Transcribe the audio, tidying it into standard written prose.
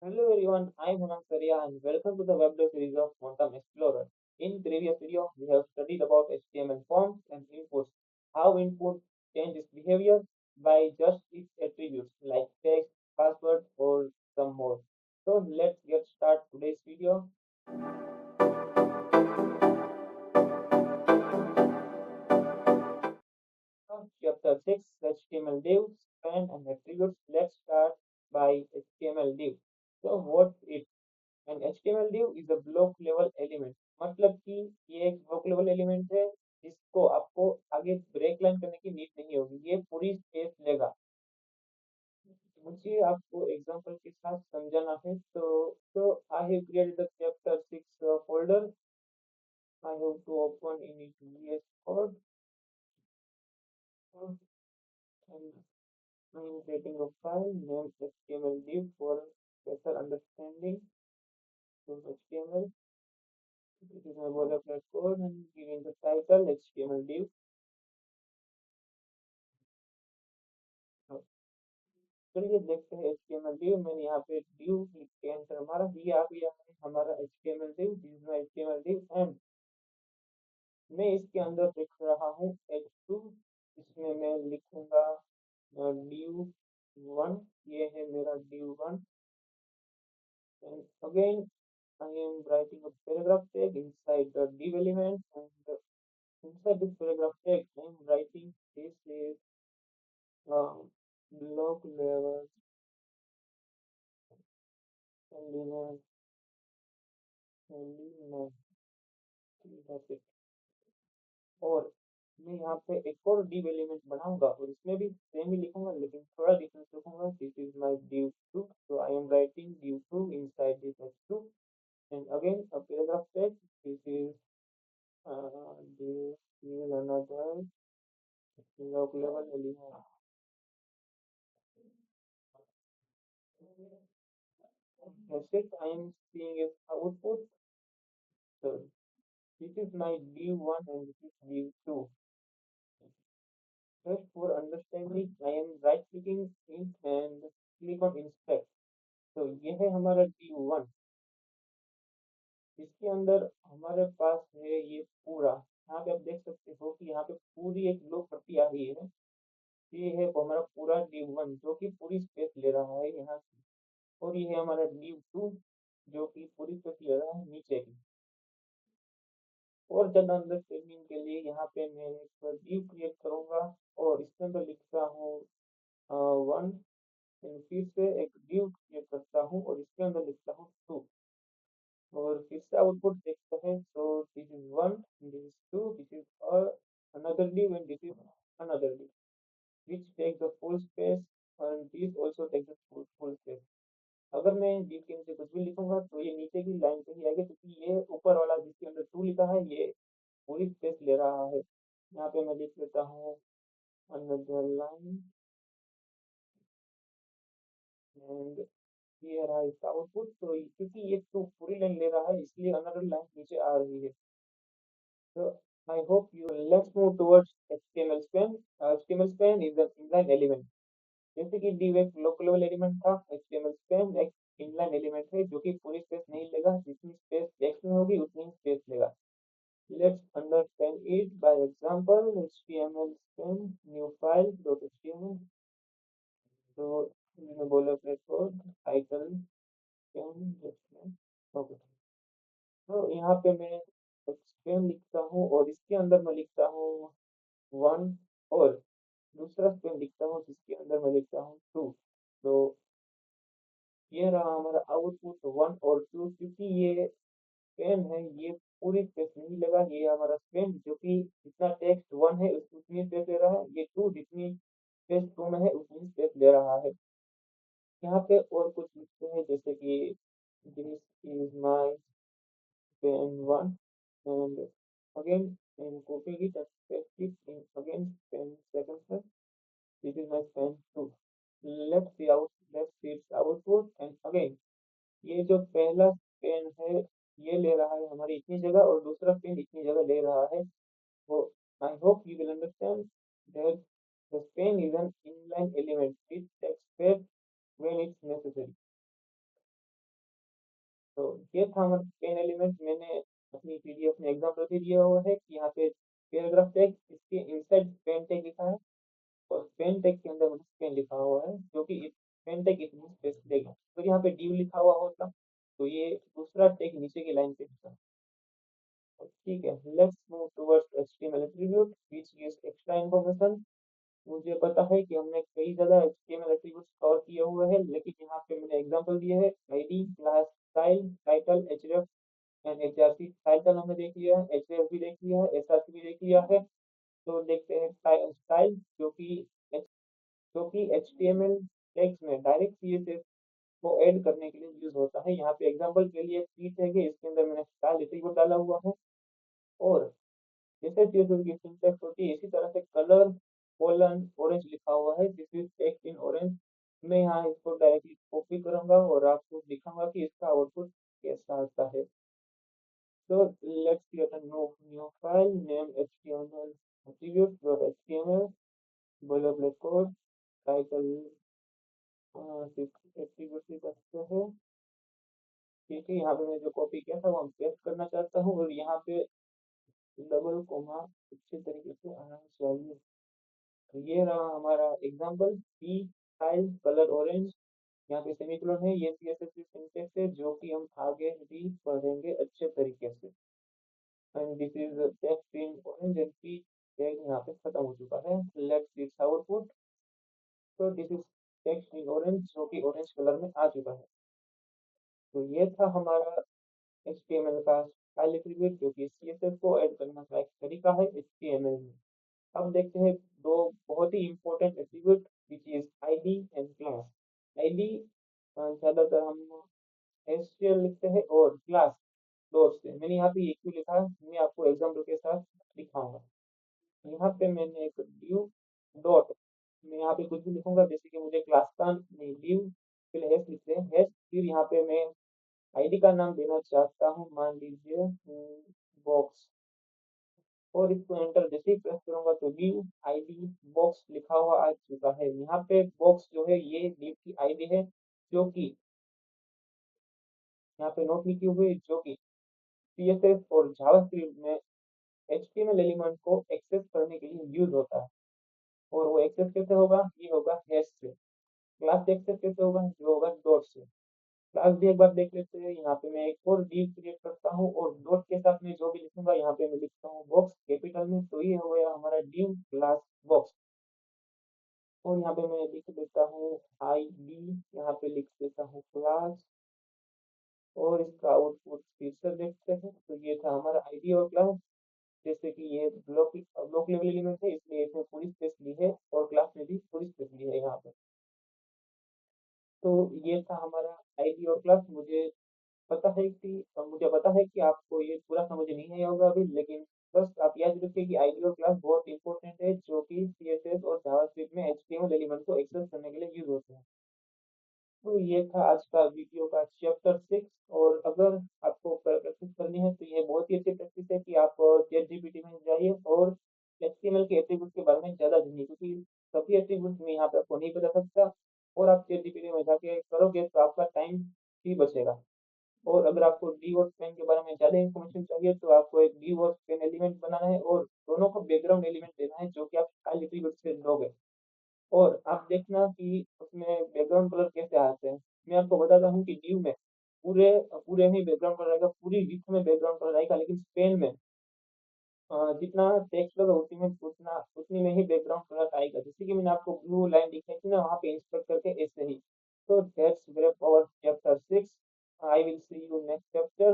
Hello everyone, I'm Hemant Saria and welcome to the web dev series of Quantum Explorer. In previous video, we have studied about HTML forms and inputs, how input changes behavior by just its attributes like text, password, or some more. So let's get started today's video. Chapter 6, HTML div, span and attributes. Let's start by HTML div. So what it and HTML div is a block level element मतलब कि ये एक block level element है जिसको आपको आगे break line करने की नीड नहीं होगी, ये पूरी स्पेस लेगा। मुझे आपको एग्जांपल के साथ समझाना है तो I have created the chapter 6 folder. I have to open in it VS Code and I am creating a file named HTML div for better understanding of HTML. This is my boilerplate code and giving the title HTML div. चलिए देखते हैं HTML div। मैंने यहाँ पे div लिख के enter मारा, ये आ गया है हमारा HTML div। This is my HTML div and मैं इसके अंदर लिख रहा हूँ h2। इसमें मैं लिखूंगा div1। ये है मेरा div1 and again I am writing a paragraph tag inside the div element and inside this paragraph tag I am writing this is block level element element। that's it। और मैं यहाँ पे एक और div एलिमेंट बनाऊंगा और इसमें भी सेम ही लिखूंगा लेकिन थोड़ा डिफरेंस रखूंगा। This is my div2, so I am writing div2 inside this h2 and again a paragraph text। this is this is another low level element। that's it। I am seeing as output, so this is my div1 and this is div2। just for understanding I am right clicking it and click on inspect। तो ये है हमारा div1। इसके अंदर हमारे पास है ये पूरा। यहाँ पे आप देख सकते हो कि यहाँ पे पूरी एक लो पट्टी आ रही है। ये है वो हमारा पूरा div1 जो कि पूरी स्पेस ले रहा है यहाँ से। और ये है हमारा div2 जो कि पूरी स्पेस ले रहा है नीचे की। और ज्यादा अंडरस्टैंडिंग के लिए यहाँ पे मैं एक div क्रिएट करूंगा और इसके अंदर लिखता हूँ 1 फिर से एक div क्रिएट करता हूँ और इसके अंदर लिखता हूँ 2 और फिर से आउटपुट देखते हैं। So this is 1, this is 2, this is another div and this is another div which takes the full space and this also takes the full space। अगर मैं div के नीचे कुछ भी लिखूंगा तो ये नीचे की लाइन पे ही आएगा क्योंकि ये ऊपर वाला जिसके अंदर 2 लिखा है ये पूरी स्पेस ले रहा है। यहाँ पे मैं लिख लेता हूँ another line and here is the output। तो क्योंकि ये तो पूरी लाइन ले रहा है इसलिए another लाइन नीचे आ रही है। So I hope you let's move towards HTML span। HTML span is an inline element। जैसे कि div एक local level element था, HTML span एक inline element है जो कि पूरी स्पेस नहीं लेगा, जितनी स्पेस टेक्स्ट में होगी उतनी स्पेस लेगा। Let's understand it by example। HTML span new file .html। तो मैंने बोला कोड title span ओके। तो यहाँ पे मैं स्पेन लिखता हूँ और इसके अंदर मैं लिखता हूँ 1 और दूसरा स्पेन लिखता हूँ जिसके अंदर मैं लिखता हूँ 2। तो ये रहा हमारा आउटपुट 1 और 2। क्योंकि ये स्पेन है ये पूरी स्पेस नहीं लगा, ये हमारा स्पेन जो कि जितना टेक्स्ट 1 है उतनी स्पेस ले रहा है, ये 2 जितनी स्पेस 2 में है उतनी स्पेस ले रहा है। यहाँ पे और कुछ लिखते हैं जैसे कि this is my Spain 1 and again I'm copying it and paste it in again span second one। this is my span 2। let's see its output and again ये जो पहला पेन है ये ले रहा है हमारी इतनी जगह और दूसरा पेन इतनी जगह ले रहा है। वो I hope you will understand that the pen is an inline element which takes space when it's necessary। ये था हमारा पेन एलिमेंट। मैंने अपनी पीडीएफ में एग्जाम्पल भी दिया हुआ है कि यहाँ पे पैराग्राफ टैग, इसके इनसाइड पेन टैग लिखा है और पेन टैग के अंदर मुझे पेन लिखा हुआ है, जो कि पेन टैग इतनी स्पेस देगा। तो यहाँ पे ड्यू लिखा हुआ होता तो ये दूसरा टैग नीचे की लाइन पे लिखा। ठीक है, let's move towards HTML attribute which gives extra information. मुझे पता है कि हमने कई ज़्यादा एचटीएमएल एट्रीब्यूट्स कवर किए हुए हैं, लेकिन यहाँ पे मैंने एग्जांपल दिए हैं। ID, class, style, title, href and HRC. Title हमने देख लिया है, एचरेफ भी देख लिया है, एचआरसी भी देख लिया है। तो देखते हैं स्टाइल, जो कि एचटीएमएल टैग्स में डायरेक्ट सीएसएस को ऐड करने के लिए यूज होता है। यहाँ पे एग्जांपल के लिए पी टैग है, इसके अंदर मैंने स्टाइल एट्रीब्यूट डाला हुआ है। और जैसे सीएसएस की सिंटैक्स होती है, इसी तरह से कलर कोलन ऑरेंज लिखा हुआ है, this is text in orange. मैं यहाँ इसको डायरेक्टली कॉपी करूंगा और आपको दिखाऊंगा कि इसका आउटपुट कैसा आता है। So let's create a new file name html attributes.html boilerplate code title attribute लिख सकते हैं। ठीक है, यहाँ पे मैं जो कॉपी किया था वो हम पेस्ट करना चाहता हूँ और यहाँ पे डबल कोमा अच्छे तरीके से आना चाहिए। तो ये रहा हमारा example, P style colour orange, यहाँ पे सेमीकोलन है। ये सीएसएस की सिंटैक्स है जो कि हम आगे भी पढ़ेंगे अच्छे तरीके से। And this is text in orange and P tag यहाँ पे खत्म हो चुका है। Let's see its output. तो this is text in orange जो कि ऑरेंज कलर में आ चुका है। तो ये था हमारा HTML का स्टाइल एट्रीब्यूट, जो कि CSS को ऐड करने का एक तरीका है HTML में। अब देखते हैं दो बहुत ही important attribute which is ID and class. ID ज्यादातर हम एसक्यूएल लिखते हैं और क्लास डॉट से। मैंने यहाँ पे ये क्यों लिखा है, मैं आपको एग्जाम्पल के साथ दिखाऊंगा। यहाँ पे मैंने एक ड्यू डॉट, मैं यहाँ पे कुछ भी लिखूंगा, जैसे कि मुझे क्लास का नहीं, ड्यू पहले हैश लिखते हैं, हैश, फिर यहाँ पे मैं आईडी का नाम देना चाहता हूँ, मान लीजिए बॉक्स। और इसको एंटर जैसे ही प्रेस करूंगा तो ड्यू आईडी बॉक्स लिखा हुआ आ चुका है। यहाँ पे बॉक्स जो है ये ड्यू की आईडी है, जो कि यहाँ पे नोट लिखी हुई है, जो कि सीएसएस और जावास्क्रिप्ट में एचटीएमएल एलिमेंट को एक्सेस करने के लिए यूज होता है। और वो एक्सेस कैसे होगा, ये होगा हैश से। क्लास एक्सेस कैसे होगा, ये होगा डॉट से। क्लास भी एक बार देख लेते हैं। यहाँ पे मैं एक और div क्रिएट करता हूँ और डॉट के साथ में जो भी लिखूंगा यहाँ पे मैं लिखता हूँ बॉक्स कैपिटल में। तो ये हो गया हमारा div क्लास बॉक्स। और यहाँ पे मैं लिख देता हूँ आईडी, यहाँ पे लिख देता हूँ क्लास और इसका आउटपुट फिर से देखते हैं। तो ये था हमारा आईडी और क्लास। जैसे कि ये ब्लॉक ब्लॉक लेवल एलिमेंट है, इसलिए इसमें पूरी स्पेस ली है और क्लास में भी पूरी स्पेस ली है यहाँ पे। तो ये था हमारा आईडी और क्लास। मुझे पता है कि आपको ये पूरा समझ नहीं आया होगा अभी, लेकिन बस आप याद रखिए कि आईडी और क्लास बहुत इंपॉर्टेंट है, जो कि सीएसएस और जावास्क्रिप्ट में एचटीएमएल एलिमेंट को एक्सेस करने के लिए यूज होते हैं। तो ये था आज का वीडियो का चैप्टर 6। और अगर आपको प्रैक्टिस करनी है तो ये बहुत ही अच्छी प्रैक्टिस है कि आप चैट जीपीटी में जाइए और एचटीएमएल के एट्रीब्यूट के बारे में ज़्यादा जानिए, क्योंकि सभी एट्रीब्यूट में यहाँ पे आपको नहीं बता सकता। और आप चैट जीपीटी में जाके करोगे तो आपका टाइम भी बचेगा। और अगर आपको डी और पेन के बारे में ज़्यादा इन्फॉर्मेशन चाहिए तो आपको एक डी और पेन एलिमेंट बनाना है और दोनों को बैकग्राउंड एलिमेंट देना है, जो कि आप फाइल एट्रीब्यूट से दोगे। और आप देखना कि उसमें बैकग्राउंड कलर कैसे आते हैं। मैं आपको बताता हूँ कि ड्यू में पूरे पूरे ही बैकग्राउंड कलर आएगा, पूरी विड्थ में बैकग्राउंड कलर आएगा, लेकिन स्पेन में जितना टेक्स्ट होगा उसी में उतनी में ही बैकग्राउंड कलर आएगा। जैसे कि मैंने आपको ब्लू लाइन दिखाई थी ना, वहाँ पे इंस्पेक्ट करके ऐसे ही। तो that's wrap our chapter 6. I will see you next chapter.